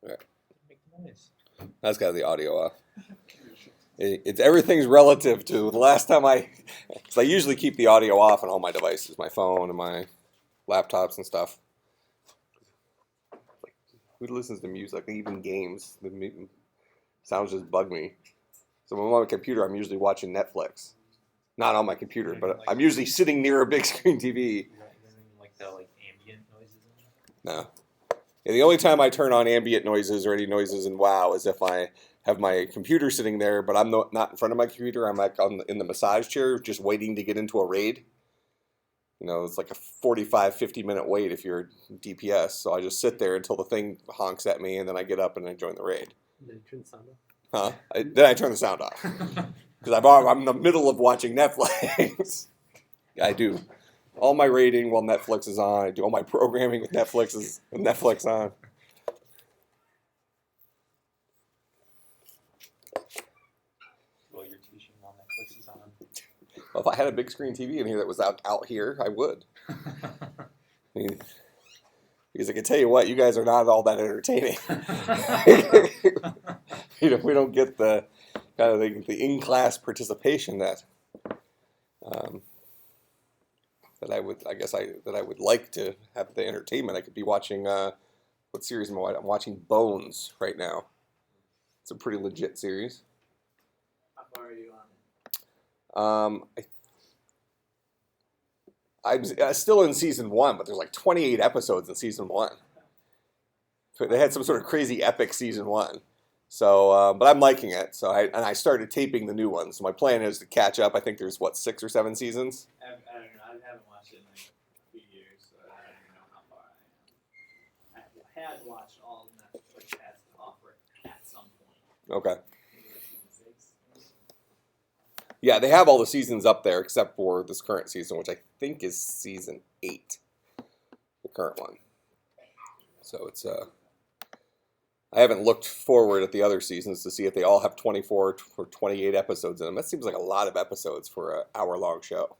Right. Make noise. That's got the audio off. Everything's relative to the last time I usually keep the audio off on all my devices, my phone and my laptops and stuff. Who listens to music? Even games. The sounds just bug me. So when I'm on my computer, I'm usually watching Netflix. Not on my computer, but I'm usually sitting near a big screen TV. Like the ambient noises. No. Yeah, the only time I turn on ambient noises or any noises in WoW is if I have my computer sitting there, but I'm not in front of my computer. I'm like in the massage chair, just waiting to get into a raid. You know, it's like a 45, 50-minute wait if you're DPS. So I just sit there until the thing honks at me, and then I get up and I join the raid. Then you turn the sound Huh? off? Then I turn the sound off. Because I'm in the middle of watching Netflix. I do all my raiding while Netflix is on. I do all my programming with Netflix on. Well, if I had a big screen TV in here that was out here, I would. I mean, because I can tell you what, you guys are not all that entertaining. We don't get the kind of the in-class participation that I would like to have the entertainment. I could be watching what series am I watching? I'm watching Bones right now. It's a pretty legit series. How far are you on it? I'm still in season 1, but there's like 28 episodes in season 1. They had some sort of crazy epic season 1. So, but I'm liking it. So I started taping the new ones. So my plan is to catch up. I think there's 6 or 7 seasons. I don't know. I haven't watched it in like a few years, so I don't even know how far I am. I had watched all Netflix has to offer at some point. Okay. Maybe like season 6. Yeah, they have all the seasons up there except for this current season, which I think is season 8, the current one. So it's I haven't looked forward at the other seasons to see if they all have 24 or 28 episodes in them. That seems like a lot of episodes for an hour-long show.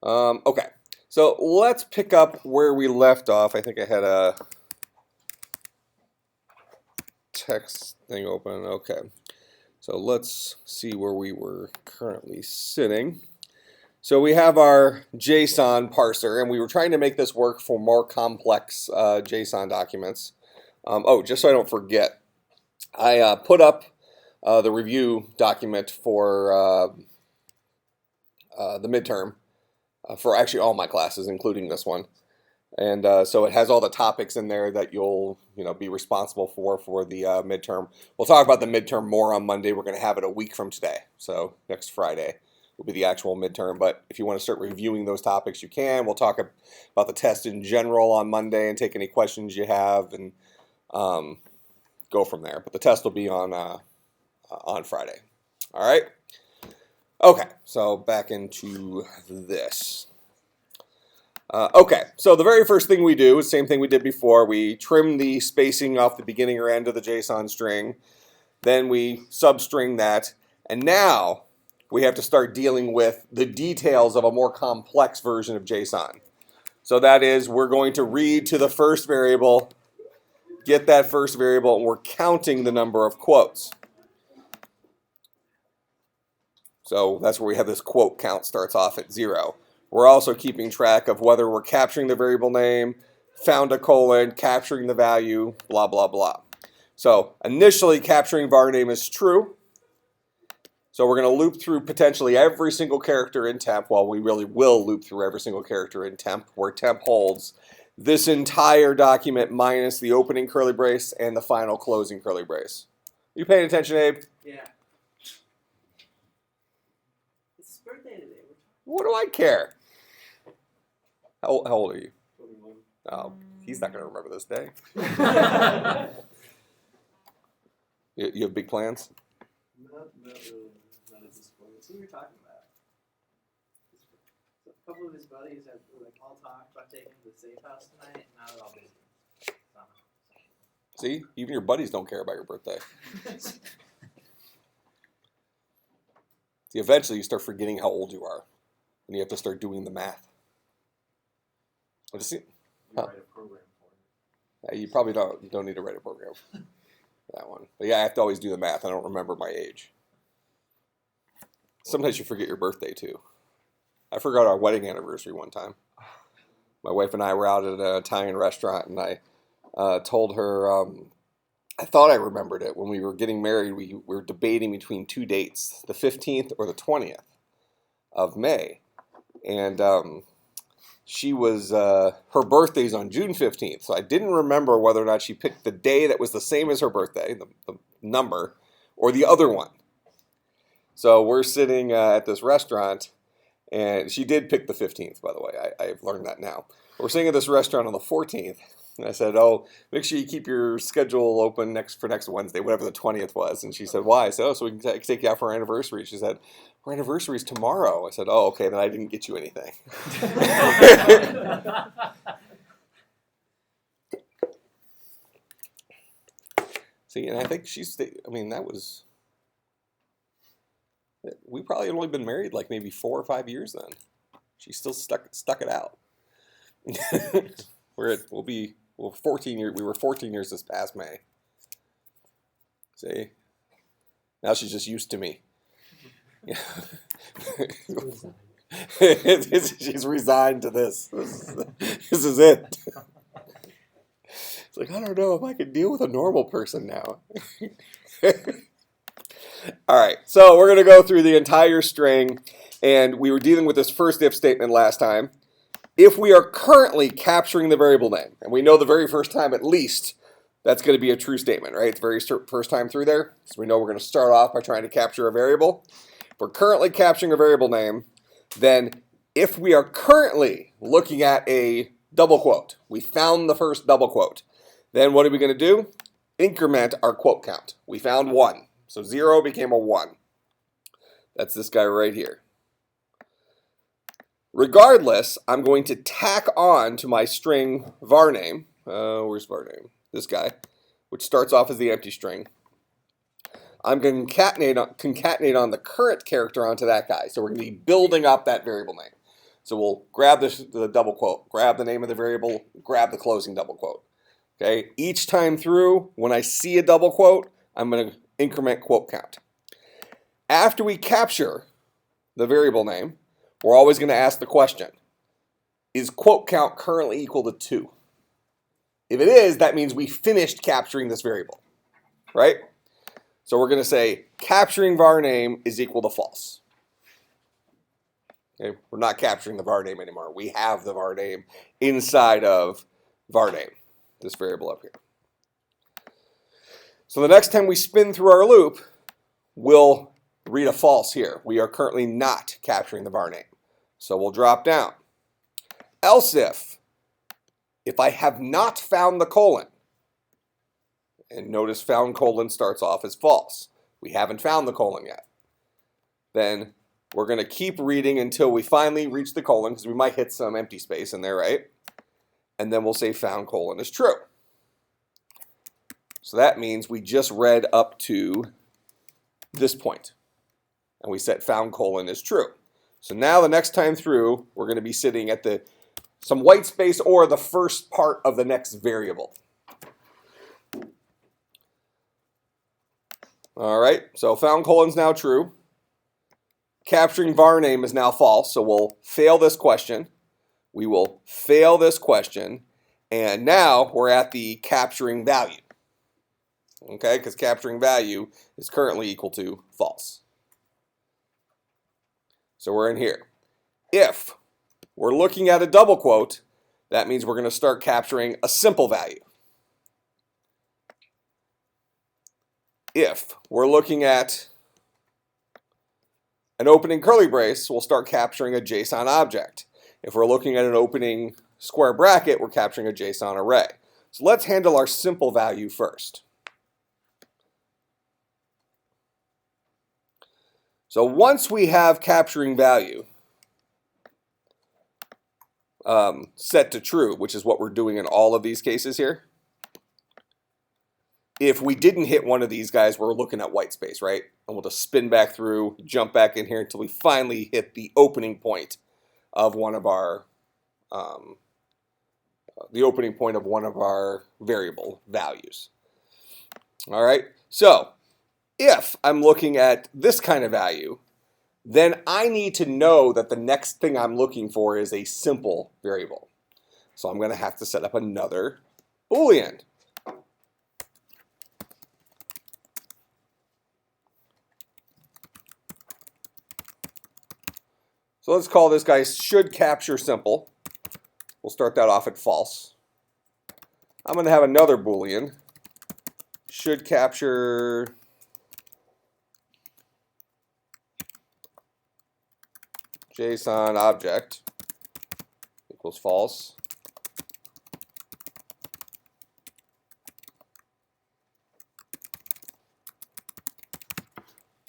Okay, so let's pick up where we left off. I think I had a text thing open. Okay. So let's see where we were currently sitting. So we have our JSON parser, and we were trying to make this work for more complex JSON documents. Just so I don't forget, I put up the review document for the midterm for actually all my classes, including this one. And so it has all the topics in there that you'll be responsible for the midterm. We'll talk about the midterm more on Monday. We're going to have it a week from today. So next Friday will be the actual midterm. But if you want to start reviewing those topics, you can. We'll talk about the test in general on Monday and take any questions you have and go from there. But the test will be on Friday. All right? Okay, so back into this. Okay, so the very first thing we do is the same thing we did before. We trim the spacing off the beginning or end of the JSON string. Then we substring that. And now we have to start dealing with the details of a more complex version of JSON. So that is, we're going to read to the first variable, get that first variable, and we're counting the number of quotes. So that's where we have this quote count starts off at 0. We're also keeping track of whether we're capturing the variable name, found a colon, capturing the value, blah, blah, blah. So initially capturing var name is true. So we're going to loop through potentially every single character in temp. Well, we really will loop through every single character in temp, where temp holds this entire document minus the opening curly brace and the final closing curly brace. You paying attention, Abe? Yeah. It's his birthday today. What do I care? How old are you? 21. Oh, he's not going to remember this day. You have big plans? Not really. Not at this point. That's what we were talking about. So a couple of his buddies have all talked about taking him to the safe house tonight, and now they're all busy. See? Even your buddies don't care about your birthday. See, eventually you start forgetting how old you are. And you have to start doing the math. You Huh? write a program for it. You probably don't need to write a program for that one. But yeah, I have to always do the math. I don't remember my age. Sometimes you forget your birthday too. I forgot our wedding anniversary one time. My wife and I were out at an Italian restaurant, and I told her, I thought I remembered it. When we were getting married, we were debating between two dates, the 15th or the 20th of May. And she was, her birthday's on June 15th, so I didn't remember whether or not she picked the day that was the same as her birthday, the number, or the other one. So we're sitting at this restaurant, and she did pick the 15th, by the way. I've learned that now. We're sitting at this restaurant on the 14th, and I said, oh, make sure you keep your schedule open for next Wednesday, whatever the 20th was. And she said, why? I said, oh, so we can take you out for our anniversary. She said, our anniversary is tomorrow. I said, oh, okay, then I didn't get you anything. See, and I think that was, we probably had only been married like maybe 4 or 5 years then. She still stuck it out. We're 14 years. We were 14 years this past May. See, now she's just used to me. She's resigned to this. This is it. It's like, I don't know if I can deal with a normal person now. All right, so we're going to go through the entire string, and we were dealing with this first if statement last time. If we are currently capturing the variable name, and we know the very first time at least, that's going to be a true statement, right? It's the very first time through there, so we know we're going to start off by trying to capture a variable. If we're currently capturing a variable name, then if we are currently looking at a double quote, we found the first double quote, then what are we going to do? Increment our quote count. We found 1. So 0 became a 1. That's this guy right here. Regardless, I'm going to tack on to my string var name. Where's var name? This guy, which starts off as the empty string. I'm going to concatenate on the current character onto that guy. So we're going to be building up that variable name. So we'll grab the double quote, grab the name of the variable, grab the closing double quote. Okay. Each time through, when I see a double quote, I'm going to increment quote count. After we capture the variable name, we're always going to ask the question, is quote count currently equal to 2? If it is, that means we finished capturing this variable, right? So we're going to say capturing var name is equal to false. Okay? We're not capturing the var name anymore. We have the var name inside of var name, this variable up here. So the next time we spin through our loop, we'll read a false here. We are currently not capturing the var name. So we'll drop down. Else if I have not found the colon, and notice found colon starts off as false. We haven't found the colon yet. Then we're going to keep reading until we finally reach the colon, because we might hit some empty space in there, right? And then we'll say found colon is true. So that means we just read up to this point, and we set found colon is true. So now the next time through, we're going to be sitting at some white space or the first part of the next variable. All right, so found colon is now true. Capturing var name is now false, so we'll fail this question. We will fail this question, and now we're at the capturing value. Okay, because capturing value is currently equal to false. So we're in here. If we're looking at a double quote, that means we're going to start capturing a simple value. If we're looking at an opening curly brace, we'll start capturing a JSON object. If we're looking at an opening square bracket, we're capturing a JSON array. So let's handle our simple value first. So once we have capturing value set to true, which is what we're doing in all of these cases here, if we didn't hit one of these guys, we're looking at white space, right? And we'll just spin back through, jump back in here until we finally hit the opening point of one of our the opening point of one of our variable values. All right, so if I'm looking at this kind of value, then I need to know that the next thing I'm looking for is a simple variable. So I'm going to have to set up another Boolean. So let's call this guy should capture simple. We'll start that off at false. I'm going to have another Boolean. Should capture JSON object equals false.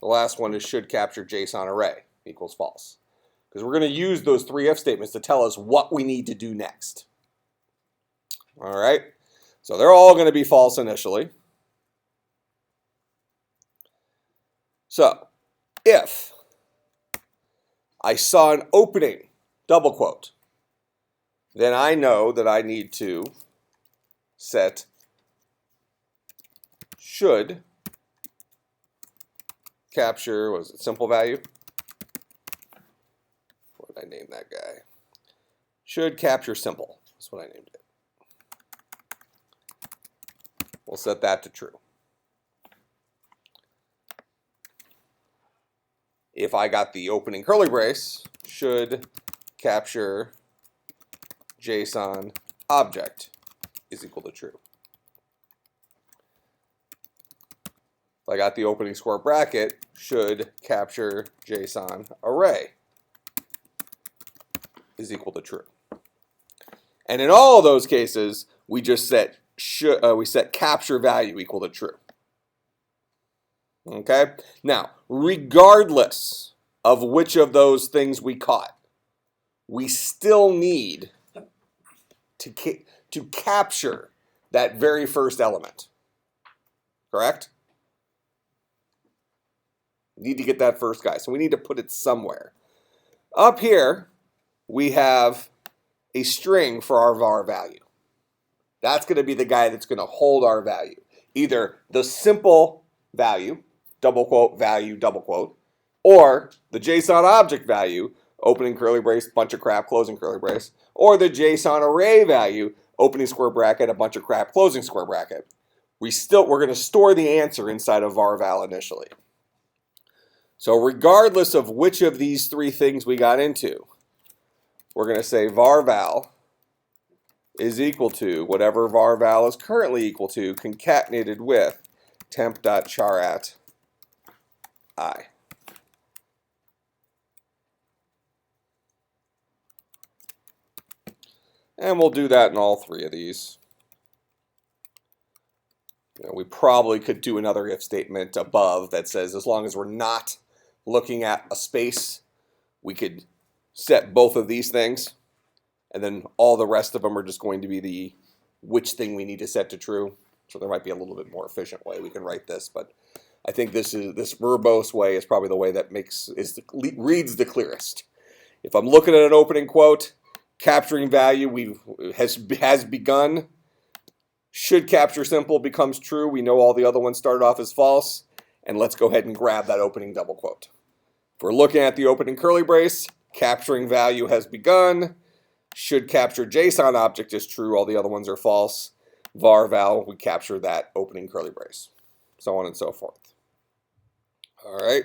The last one is should capture JSON Array equals false. Because we're going to use those three if statements to tell us what we need to do next. All right, so they're all going to be false initially. So if I saw an opening double quote, then I know that I need to set should capture, what is it, simple value? What did I name that guy? Should capture simple. That's what I named it. We'll set that to true. If I got the opening curly brace, should capture JSON object is equal to true. If I got the opening square bracket, should capture JSON array is equal to true. And in all of those cases, we just set capture value equal to true. Okay? Now, regardless of which of those things we caught, we still need to capture that very first element. Correct? We need to get that first guy. So we need to put it somewhere. Up here, we have a string for our var value. That's going to be the guy that's going to hold our value. Either the simple value, double quote, value, double quote, or the JSON object value, opening curly brace, bunch of crap, closing curly brace, or the JSON array value, opening square bracket, a bunch of crap, closing square bracket. We're going to store the answer inside of var val initially. So regardless of which of these three things we got into, we're going to say var val is equal to whatever var val is currently equal to concatenated with temp.charat I. And we'll do that in all three of these. We probably could do another if statement above that says as long as we're not looking at a space, we could set both of these things. And then all the rest of them are just going to be the which thing we need to set to true. So there might be a little bit more efficient way we can write this, but I think this verbose way is probably the way that reads the clearest. If I'm looking at an opening quote, capturing value has begun. Should capture simple becomes true. We know all the other ones started off as false, and let's go ahead and grab that opening double quote. If we're looking at the opening curly brace, capturing value has begun. Should capture JSON object is true. All the other ones are false. Var val, we capture that opening curly brace. So on and so forth. All right.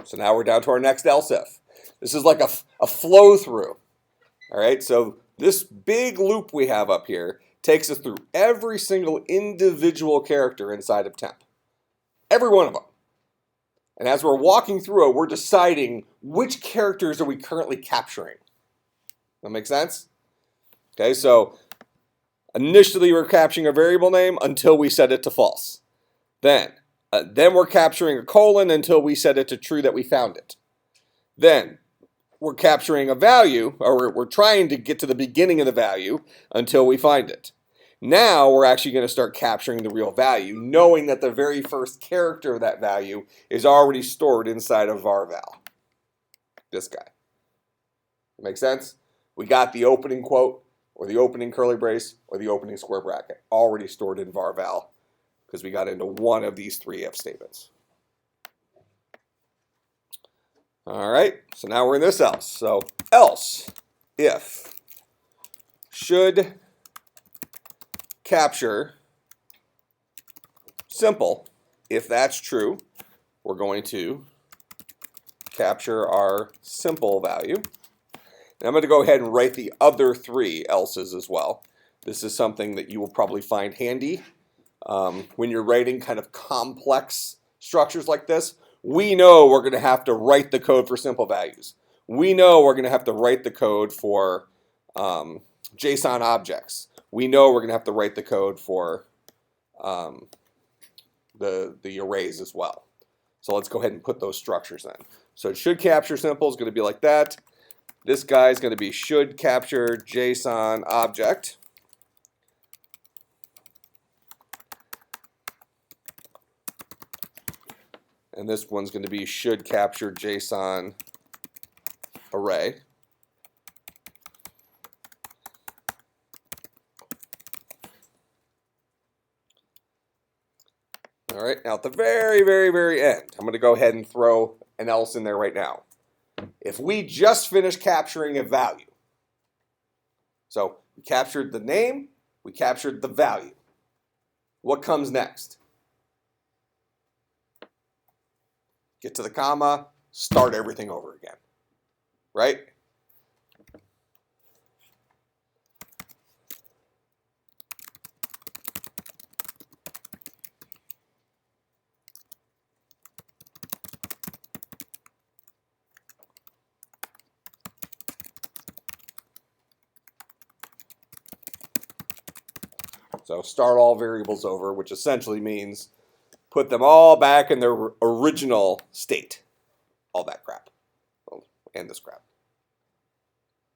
So now we're down to our next else if. This is like a flow through. All right. So this big loop we have up here takes us through every single individual character inside of temp. Every one of them. And as we're walking through it, we're deciding which characters are we currently capturing. That make sense? Okay, so initially we're capturing a variable name until we set it to false. Then we're capturing a colon until we set it to true that we found it. Then we're capturing a value, or we're trying to get to the beginning of the value until we find it. Now we're actually going to start capturing the real value, knowing that the very first character of that value is already stored inside of var val. This guy. Make sense? We got the opening quote, or the opening curly brace, or the opening square bracket, already stored in var val, because we got into one of these three if statements. All right, so now we're in this else. So else if should capture simple. If that's true, we're going to capture our simple value. And I'm going to go ahead and write the other three else's as well. This is something that you will probably find handy when you're writing kind of complex structures like this. We know we're going to have to write the code for simple values. We know we're going to have to write the code for JSON objects. We know we're going to have to write the code for the arrays as well. So let's go ahead and put those structures in. So it should capture simple is going to be like that. This guy is going to be should capture JSON object. And this one's going to be should capture JSON array. All right, now at the very, very, very end, I'm going to go ahead and throw an else in there right now. If we just finished capturing a value, so we captured the name, we captured the value, what comes next? Get to the comma, start everything over again, right? So start all variables over, which essentially means put them all back in their original state. All that crap. And this crap.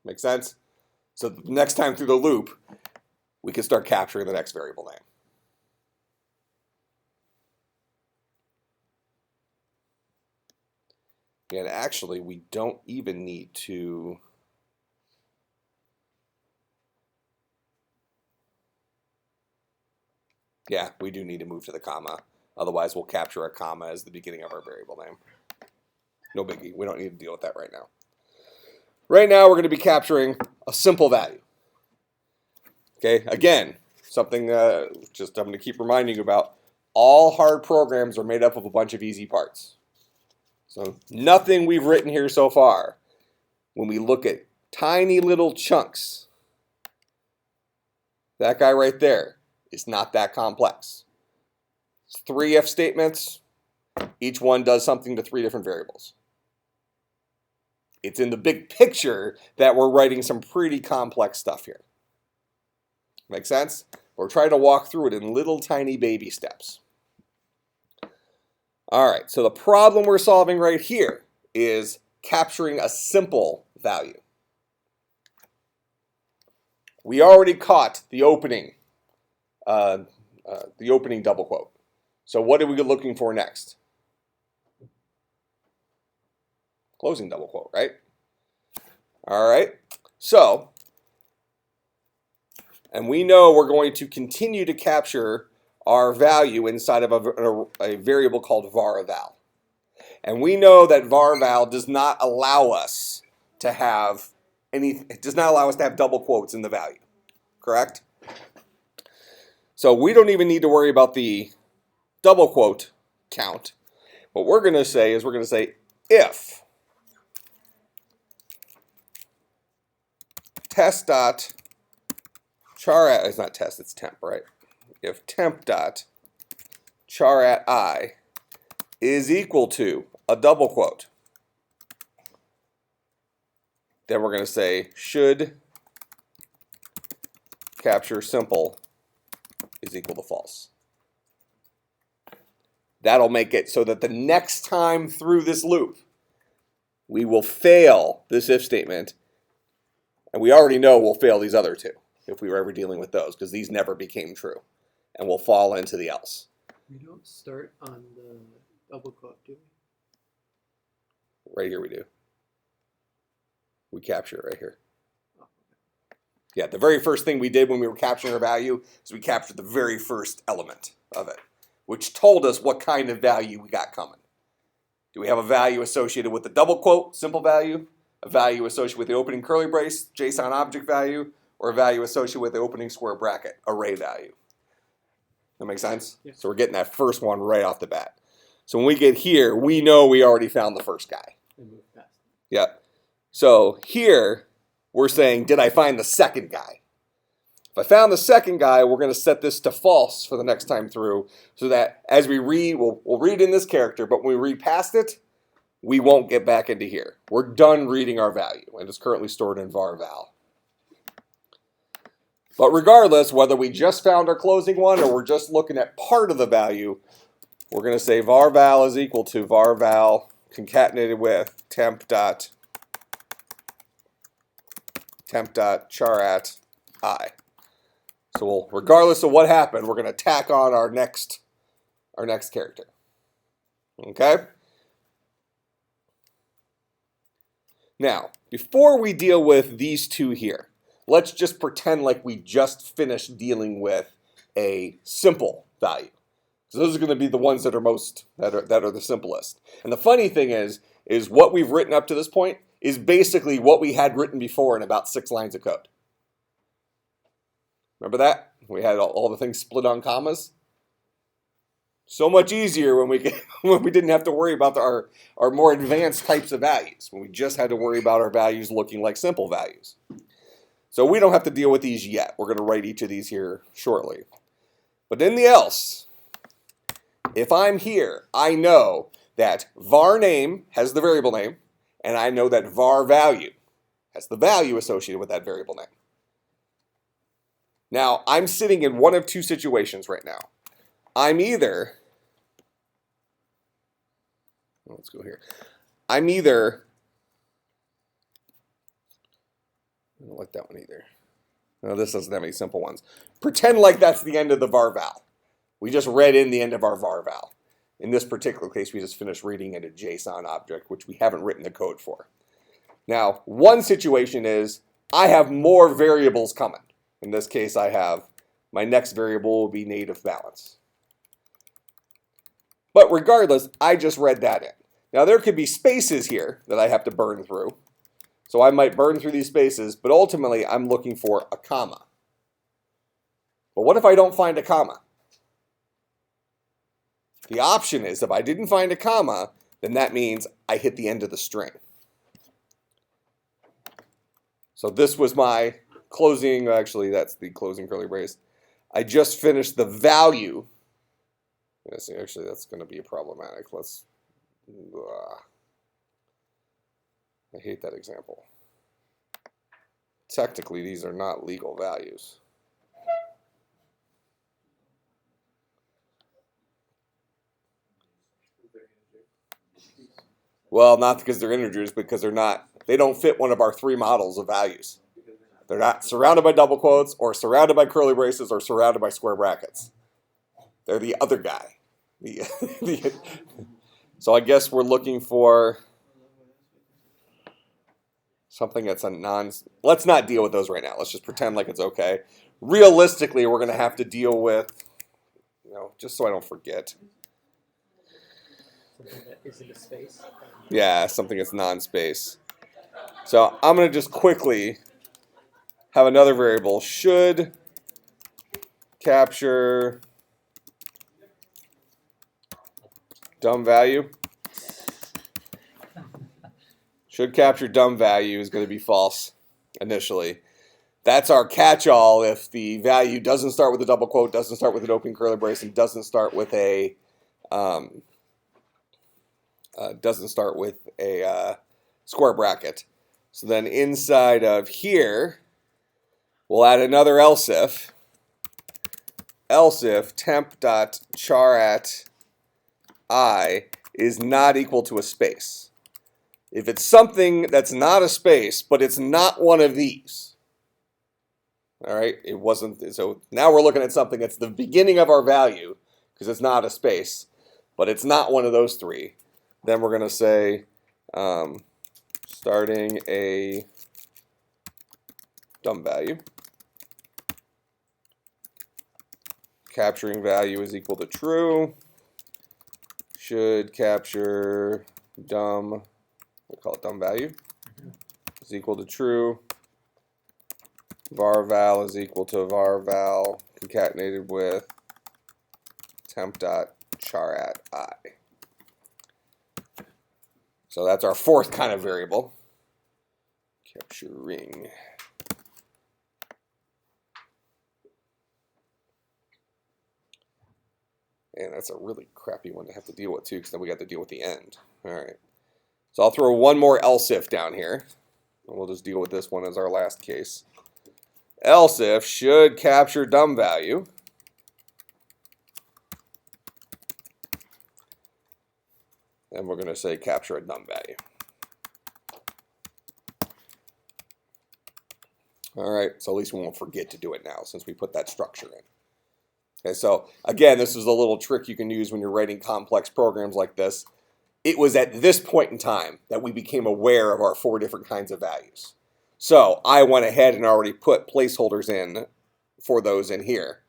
Make sense? So the next time through the loop, we can start capturing the next variable name. And actually, we don't even need to... Yeah, we do need to move to the comma. Otherwise, we'll capture a comma as the beginning of our variable name. No biggie. We don't need to deal with that right now. Right now, we're going to be capturing a simple value. Okay, again, something just I'm going to keep reminding you about. All hard programs are made up of a bunch of easy parts. So nothing we've written here so far, when we look at tiny little chunks, that guy right there, it's not that complex. It's 3 if statements. Each one does something to 3 different variables. It's in the big picture that we're writing some pretty complex stuff here. Make sense? We're trying to walk through it in little tiny baby steps. All right, so the problem we're solving right here is capturing a simple value. We already caught the opening double quote. So what are we looking for next? Closing double quote, right? All right. So, and we know we're going to continue to capture our value inside of a variable called var val. And we know that var val does not allow us to have it does not allow us to have double quotes in the value. Correct? So we don't even need to worry about the double quote count. What we're going to say is we're going to say if test dot char at, it's not test, it's temp, right? If temp dot char at I is equal to a double quote, then we're going to say should capture simple is equal to false. That'll make it so that the next time through this loop, we will fail this if statement, and we already know we'll fail these other two if we were ever dealing with those, because these never became true, and we'll fall into the else. We don't start on the double quote, do we? Right here we do. We capture it right here. Yeah, the very first thing we did when we were capturing our value is we captured the very first element of it, which told us what kind of value we got coming. Do we have a value associated with the double quote, simple value, a value associated with the opening curly brace, JSON object value, or a value associated with the opening square bracket, array value? That makes sense? Yeah. So we're getting that first one right off the bat. So when we get here, we know we already found the first guy. And move past. Yep. So here, we're saying, did I find the second guy? If I found the second guy, we're going to set this to false for the next time through, so that as we read, we'll read in this character, but when we read past it, we won't get back into here. We're done reading our value, and it's currently stored in var val. But regardless, whether we just found our closing one or we're just looking at part of the value, we're going to say var val is equal to var val concatenated with temp.char@I. So regardless of what happened, we're going to tack on our next character. Okay? Now, before we deal with these two here, let's just pretend like we just finished dealing with a simple value. So those are going to be the ones that are that are the simplest. And the funny thing is what we've written up to this point is basically what we had written before in about 6 lines of code. Remember that? We had all the things split on commas. So much easier when we didn't have to worry about our more advanced types of values, when we just had to worry about our values looking like simple values. So we don't have to deal with these yet. We're going to write each of these here shortly. But in the else, if I'm here, I know that var name has the variable name, and I know that var value has the value associated with that variable name. Now, I'm sitting in one of two situations right now. I'm either, let's go here. I don't like that one either. No, this doesn't have any simple ones. Pretend like that's the end of the var val. We just read in the end of our var val. In this particular case, we just finished reading in a JSON object, which we haven't written the code for. Now, one situation is I have more variables coming. In this case, I have my next variable will be native balance. But regardless, I just read that in. Now, there could be spaces here that I have to burn through. So I might burn through these spaces, but ultimately, I'm looking for a comma. But what if I don't find a comma? The option is, if I didn't find a comma, then that means I hit the end of the string. So this was my closing, actually that's the closing curly brace. I just finished the value. Yes, actually that's going to be problematic. I hate that example. Technically, these are not legal values. Well, not because they're integers, because they don't fit one of our 3 models of values. They're not surrounded by double quotes, or surrounded by curly braces, or surrounded by square brackets. They're the other guy. So I guess we're looking for something that's a let's not deal with those right now. Let's just pretend like it's okay. Realistically, we're going to have to deal with, just so I don't forget. Something that isn't a space. Yeah, something that's non-space. So I'm going to just quickly have another variable, should capture dumb value. Should capture dumb value is going to be false initially. That's our catch-all if the value doesn't start with a double quote, doesn't start with an open curly brace, and doesn't start with a square bracket. So then inside of here, we'll add another else if. Else if temp.char@I is not equal to a space. If it's something that's not a space, but it's not one of these. All right, it wasn't. So now we're looking at something that's the beginning of our value because it's not a space, but it's not one of those 3. Then we're going to say starting a dumb value. capturing value is equal to true. Should capture dumb, we call it dumb value, is equal to true. Var val is equal to var val concatenated with temp.charat I. So that's our fourth kind of variable. Capturing. And that's a really crappy one to have to deal with too, because then we got to deal with the end. All right. So I'll throw one more else if down here. And we'll just deal with this one as our last case. Else if should capture dumb value. And we're going to say capture a dumb value. All right, so at least we won't forget to do it now since we put that structure in. Okay, so again, this is a little trick you can use when you're writing complex programs like this. It was at this point in time that we became aware of our 4 different kinds of values. So I went ahead and already put placeholders in for those in here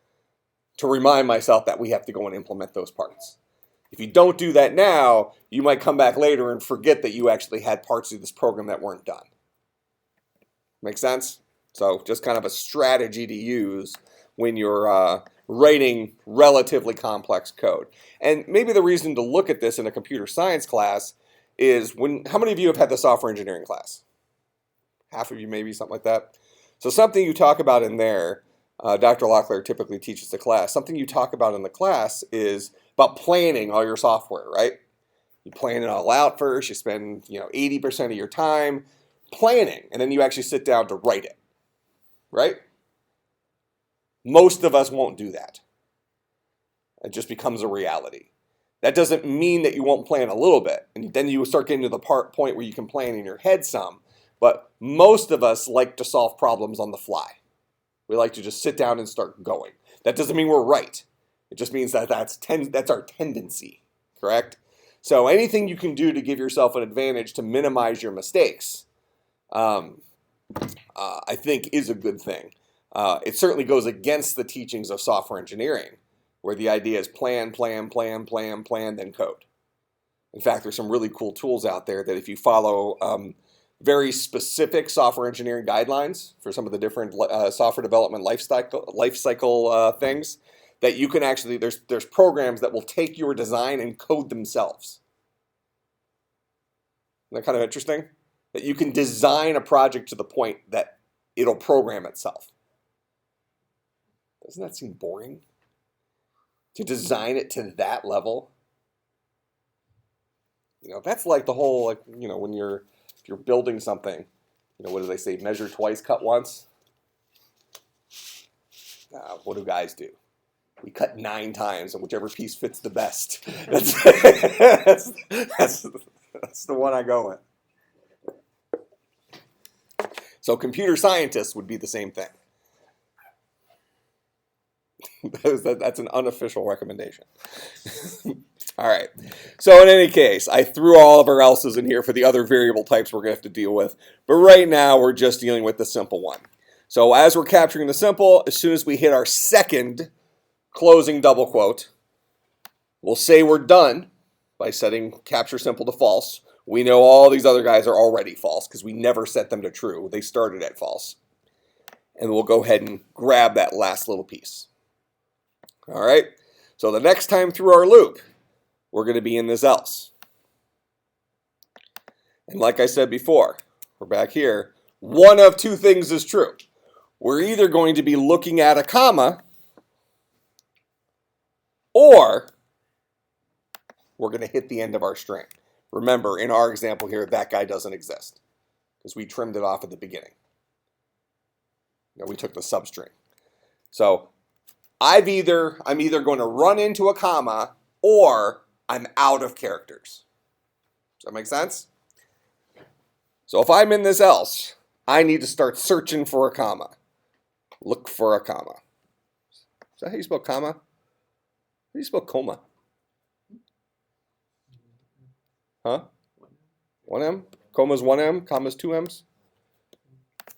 to remind myself that we have to go and implement those parts. If you don't do that now, you might come back later and forget that you actually had parts of this program that weren't done. Make sense? So just kind of a strategy to use when you're writing relatively complex code. And maybe the reason to look at this in a computer science class is how many of you have had the software engineering class? Half of you maybe, something like that. So something you talk about in there, Dr. Locklear typically teaches the class, something you talk about in the class is about planning all your software, right? You plan it all out first, you spend 80% of your time planning, and then you actually sit down to write it, right? Most of us won't do that. It just becomes a reality. That doesn't mean that you won't plan a little bit, and then you start getting to the point where you can plan in your head some. But most of us like to solve problems on the fly. We like to just sit down and start going. That doesn't mean we're right. It just means that that's our tendency, correct? So anything you can do to give yourself an advantage to minimize your mistakes, I think is a good thing. It certainly goes against the teachings of software engineering, where the idea is plan, plan, plan, plan, plan, then code. In fact, there's some really cool tools out there that if you follow very specific software engineering guidelines for some of the different software development life cycle things, that you can actually, there's programs that will take your design and code themselves. Isn't that kind of interesting? That you can design a project to the point that it'll program itself. Doesn't that seem boring? To design it to that level? That's like the whole, when you're building something, what do they say? Measure twice, cut once. What do guys do? We cut 9 times, and whichever piece fits the best. That's the one I go with. So computer scientists would be the same thing. That's an unofficial recommendation. All right. So in any case, I threw all of our else's in here for the other variable types we're going to have to deal with. But right now, we're just dealing with the simple one. So as we're capturing the simple, as soon as we hit our second closing double quote, we'll say we're done by setting capture simple to false. We know all these other guys are already false because we never set them to true. They started at false. And we'll go ahead and grab that last little piece. All right. So the next time through our loop, we're going to be in this else. And like I said before, we're back here. One of 2 things is true. We're either going to be looking at a comma, or we're going to hit the end of our string. Remember, in our example here, that guy doesn't exist because we trimmed it off at the beginning. We took the substring. So I'm either going to run into a comma or I'm out of characters. Does that make sense? So if I'm in this else, I need to start searching for a comma. Look for a comma. Is that how you spell comma? How do you spell coma? Huh? 1M? Coma's 1M? Comma's 2 M's?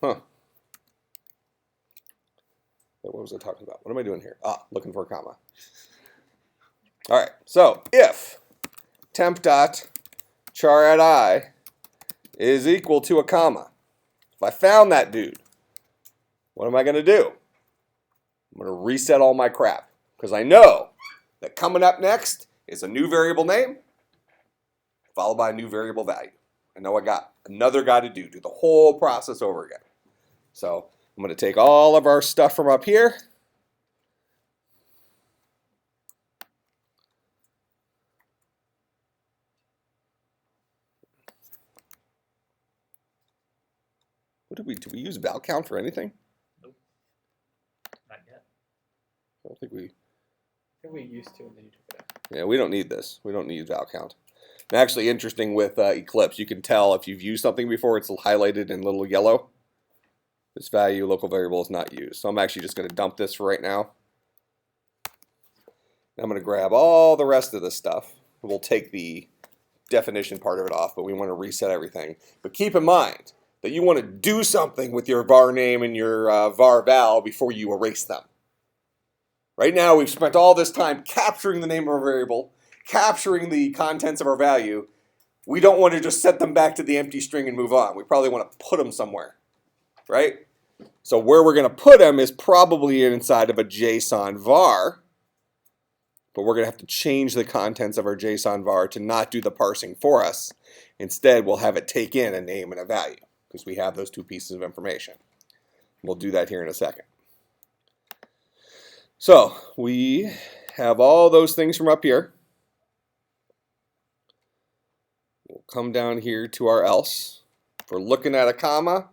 Huh. Wait, what was I talking about? What am I doing here? Ah, looking for a comma. All right, so if temp.char at I is equal to a comma, if I found that dude, what am I going to do? I'm going to reset all my crap because I know that coming up next is a new variable name followed by a new variable value. I know I got another guy to do the whole process over again. So I'm going to take all of our stuff from up here. Did we use val count for anything? Nope. Not yet. I don't think we. I think we used to, and then you took it out. Yeah, we don't need this. We don't need val count. And actually, interesting with Eclipse, you can tell if you've used something before, it's highlighted in little yellow. This value, local variable, is not used. So I'm actually just going to dump this for right now. I'm going to grab all the rest of this stuff. We'll take the definition part of it off, but we want to reset everything. But keep in mind that you want to do something with your var name and your var val before you erase them. Right now, we've spent all this time capturing the name of our variable, capturing the contents of our value. We don't want to just set them back to the empty string and move on. We probably want to put them somewhere, right? So where we're going to put them is probably inside of a JSON var, but we're going to have to change the contents of our JSON var to not do the parsing for us. Instead, we'll have it take in a name and a value because we have those two pieces of information. We'll do that here in a second. So we have all those things from up here. We'll come down here to our else. If we're looking at a comma,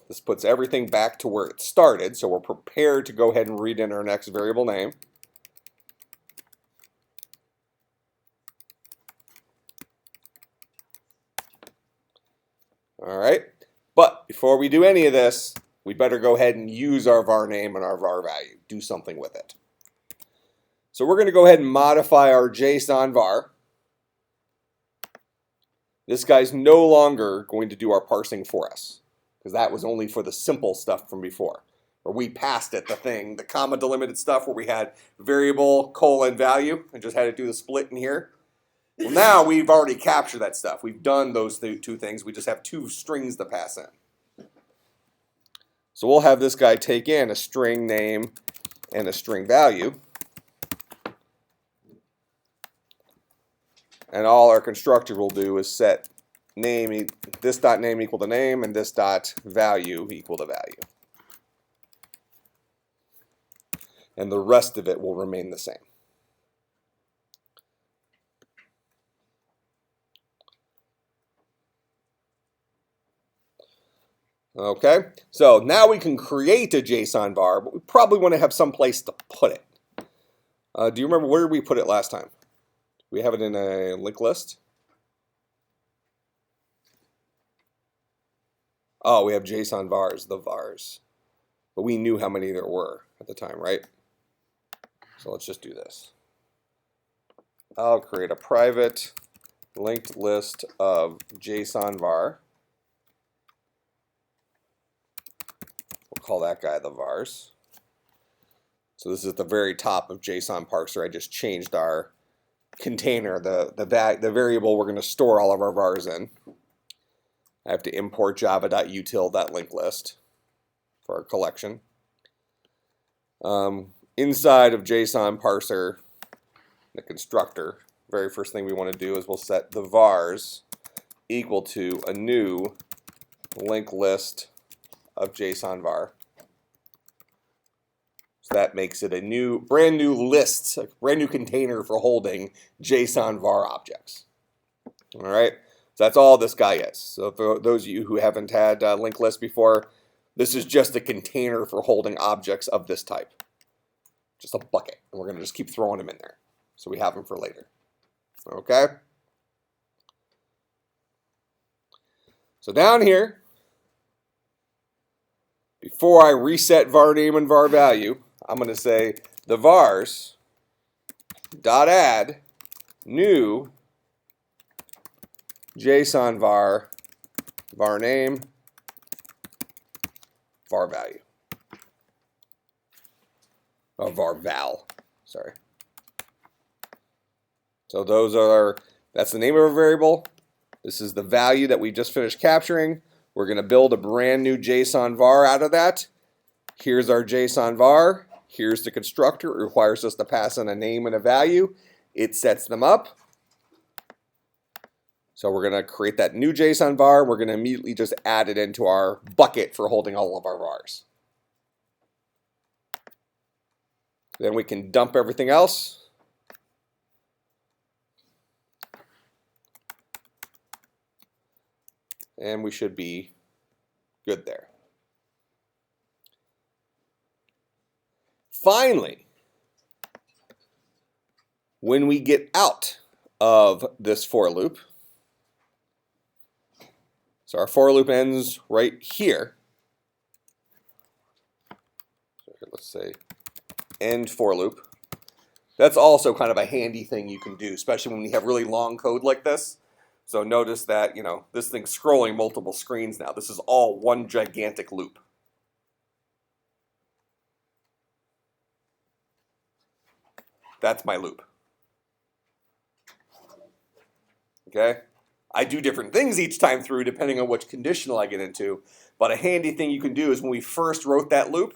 this puts everything back to where it started, so we're prepared to go ahead and read in our next variable name. All right, but before we do any of this, we better go ahead and use our var name and our var value, do something with it. So we're going to go ahead and modify our JSON var. This guy's no longer going to do our parsing for us, because that was only for the simple stuff from before, where we passed it, the comma delimited stuff where we had variable, colon, value, and just had to do the split in here. Well, now we've already captured that stuff. We've done those two things. We just have two strings to pass in. So we'll have this guy take in a string name and a string value. And all our constructor will do is set name, this dot name equal to name, and this dot value equal to value. And the rest of it will remain the same. Okay, so now we can create a JSON var, but we probably want to have some place to put it. Do you remember where we put it last time? We have it in a linked list. Oh, we have JSON vars, the vars. But we knew how many there were at the time, right? So let's just do this. I'll create a private linked list of JSON var. We'll call that guy the vars. So this is at the very top of JSON Parser. I just changed our container, the variable we're going to store all of our vars in. I have to import java.util.linkList for our collection. Inside of JSON Parser, the constructor, very first thing we want to do is we'll set the vars equal to a new linked list of JSON var. So that makes it a brand new list, a brand new container for holding JSON var objects. All right, so that's all this guy is. So for those of you who haven't had linked list before, this is just a container for holding objects of this type. Just a bucket, and we're going to just keep throwing them in there so we have them for later. Okay? So down here, before I reset var name and var value, I'm going to say the vars dot add new JSON var name var value. Oh, var val, sorry. So that's the name of a variable. This is the value that we just finished capturing. We're going to build a brand new JSON var out of that. Here's our JSON var. Here's the constructor. It requires us to pass in a name and a value. It sets them up. So we're going to create that new JSON var. We're going to immediately just add it into our bucket for holding all of our vars. Then we can dump everything else. And we should be good there. Finally, when we get out of this for loop, so our for loop ends right here. So here, let's say end for loop. That's also kind of a handy thing you can do, especially when you have really long code like this. So notice that, this thing's scrolling multiple screens now. This is all one gigantic loop. That's my loop. Okay? I do different things each time through depending on which conditional I get into. But a handy thing you can do is when we first wrote that loop,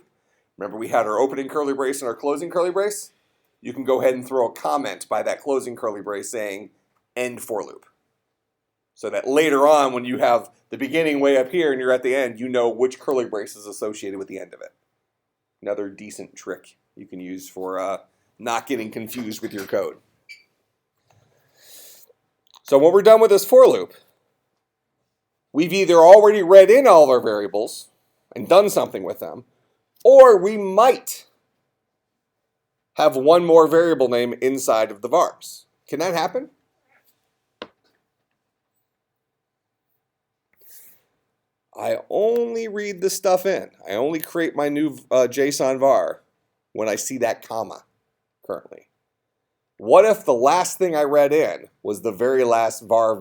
remember we had our opening curly brace and our closing curly brace? You can go ahead and throw a comment by that closing curly brace saying end for loop. So that later on, when you have the beginning way up here and you're at the end, you know which curly brace is associated with the end of it. Another decent trick you can use for not getting confused with your code. So when we're done with this for loop, we've either already read in all of our variables and done something with them, or we might have one more variable name inside of the vars. Can that happen? I only read the stuff in. I only create my new JSON var when I see that comma currently. What if the last thing I read in was the very last var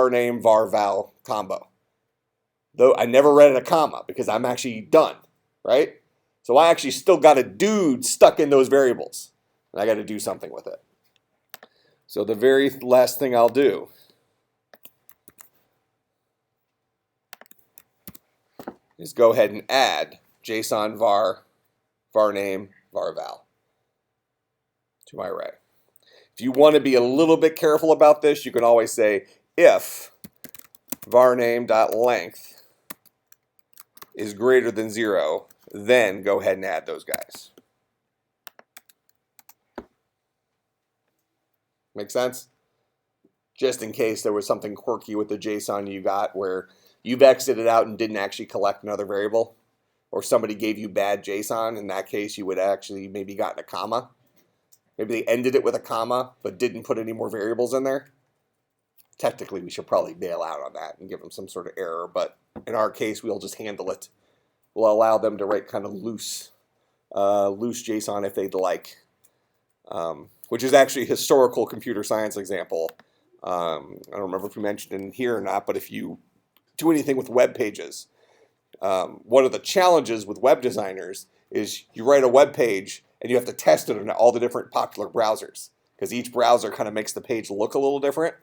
name, var val combo? Though I never read in a comma because I'm actually done, right? So I actually still got a dude stuck in those variables, and I got to do something with it. So the very last thing I'll do is go ahead and add JSON var name, var val to my array. If you want to be a little bit careful about this, you can always say if var name.length is greater than 0, then go ahead and add those guys. Make sense? Just in case there was something quirky with the JSON you got where you've exited out and didn't actually collect another variable, or somebody gave you bad JSON. In that case, you would actually maybe gotten a comma. Maybe they ended it with a comma, but didn't put any more variables in there. Technically, we should probably bail out on that and give them some sort of error, but in our case, we'll just handle it. We'll allow them to write kind of loose JSON if they'd like, which is actually a historical computer science example. I don't remember if we mentioned it in here or not, but if you do anything with web pages, one of the challenges with web designers is you write a web page and you have to test it on all the different popular browsers because each browser kind of makes the page look a little different.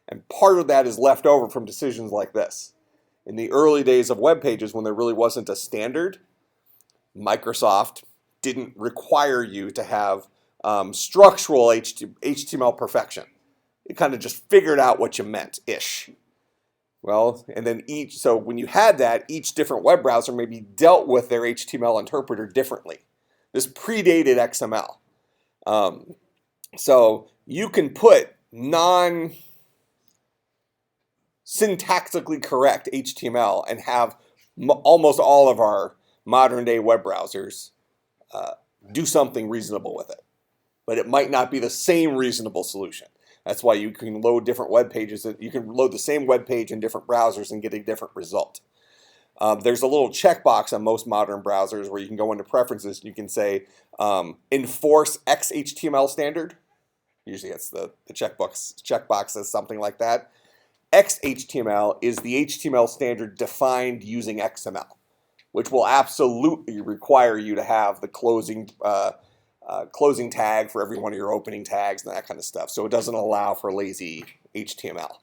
And part of that is left over from decisions like this. In the early days of web pages, when there really wasn't a standard, Microsoft didn't require you to have structural HTML perfection. It kind of just figured out what you meant-ish. Well, and then so when you had that, each different web browser maybe dealt with their HTML interpreter differently. This predated XML. So you can put non-syntactically correct HTML and have almost all of our modern day web browsers do something reasonable with it. But it might not be the same reasonable solution. That's why you can load different web pages. You can load the same web page in different browsers and get a different result. there's a little checkbox on most modern browsers where you can go into preferences and you can say enforce xhtml standard. Usually it's the checkbox says something like that. xhtml is the HTML standard defined using XML, which will absolutely require you to have the closing tag for every one of your opening tags and that kind of stuff. So it doesn't allow for lazy HTML.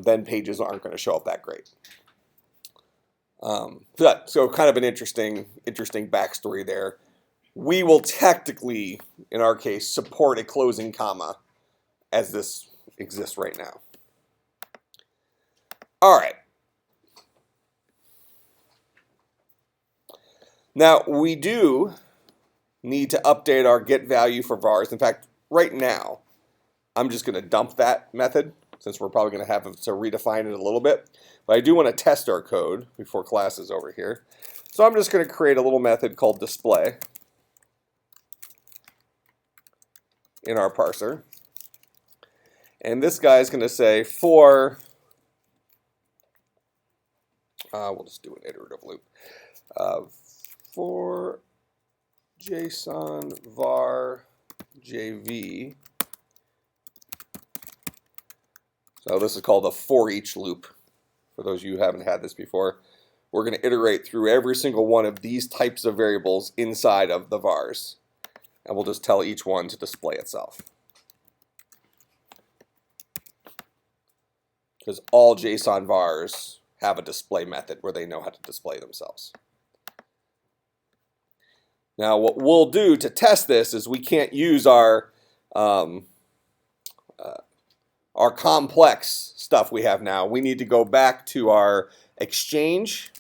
Then pages aren't going to show up that great. So kind of an interesting backstory there. We will technically, in our case, support a closing comma as this exists right now. All right. Now, we do need to update our get value for vars. In fact, right now, I'm just going to dump that method since we're probably going to have to redefine it a little bit. But I do want to test our code before class is over here. So I'm just going to create a little method called display in our parser. And this guy is going to say for, we'll just do an iterative loop, for JSON var JV. So this is called a for each loop. For those of you who haven't had this before, we're going to iterate through every single one of these types of variables inside of the vars. And we'll just tell each one to display itself. Because all JSON vars have a display method where they know how to display themselves. Now what we'll do to test this is we can't use our complex stuff we have now. We need to go back to our exchange.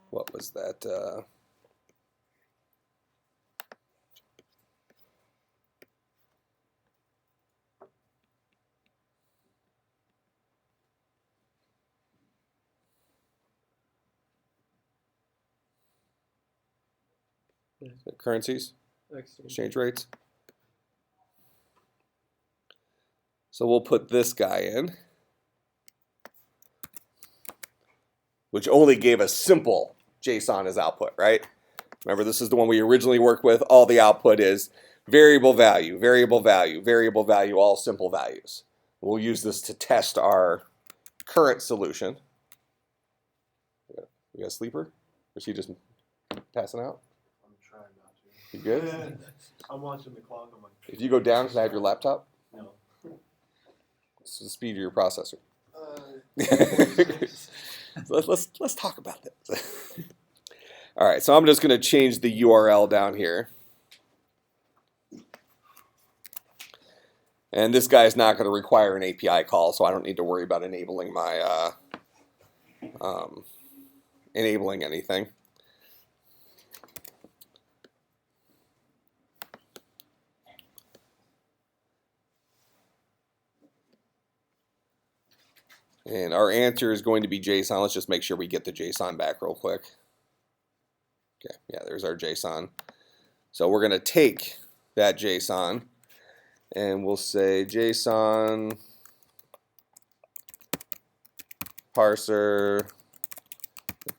What was that? Currencies, exchange rates. So we'll put this guy in, which only gave us simple JSON as output, right? Remember, this is the one we originally worked with. All the output is variable value, variable value, variable value, all simple values. We'll use this to test our current solution. We got a sleeper? Or is he just passing out? I'm trying not to. You good? I'm watching the clock on my. If you go down, can I have your laptop? No. It's the speed of your processor. Let's talk about this. All right, so I'm just going to change the URL down here. And this guy is not going to require an API call, so I don't need to worry about enabling my enabling anything. And our answer is going to be JSON. Let's just make sure we get the JSON back real quick. Okay, yeah, there's our JSON. So we're going to take that JSON and we'll say JSON parser,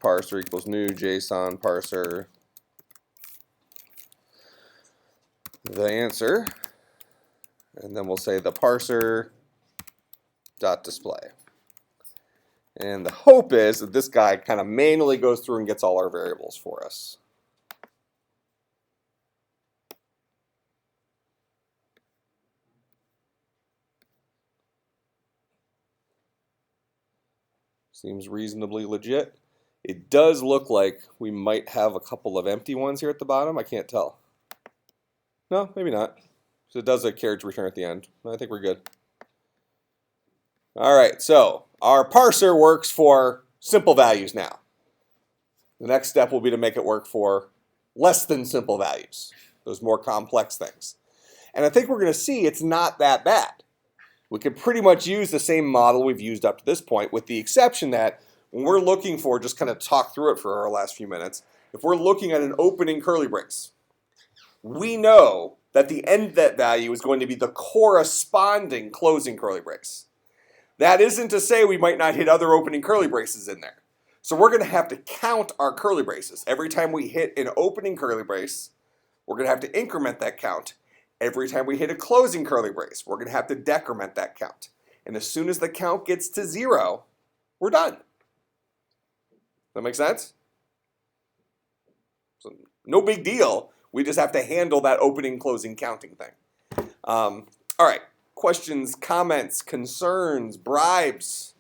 parser equals new JSON parser, the answer, and then we'll say the parser dot display. And the hope is that this guy kind of manually goes through and gets all our variables for us. Seems reasonably legit. It does look like we might have a couple of empty ones here at the bottom. I can't tell. No, maybe not. So it does a carriage return at the end. I think we're good. All right, so our parser works for simple values now. The next step will be to make it work for less than simple values, those more complex things. And I think we're going to see it's not that bad. We can pretty much use the same model we've used up to this point, with the exception that when we're looking for, just kind of talk through it for our last few minutes, if we're looking at an opening curly brace, we know that the end of that value is going to be the corresponding closing curly brace. That isn't to say we might not hit other opening curly braces in there. So we're going to have to count our curly braces. Every time we hit an opening curly brace, we're going to have to increment that count. Every time we hit a closing curly brace, we're going to have to decrement that count. And as soon as the count gets to 0, we're done. That make sense? So no big deal. We just have to handle that opening, closing, counting thing. All right. Questions, comments, concerns, bribes?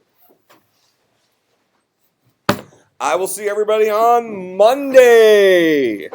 I will see everybody on Monday.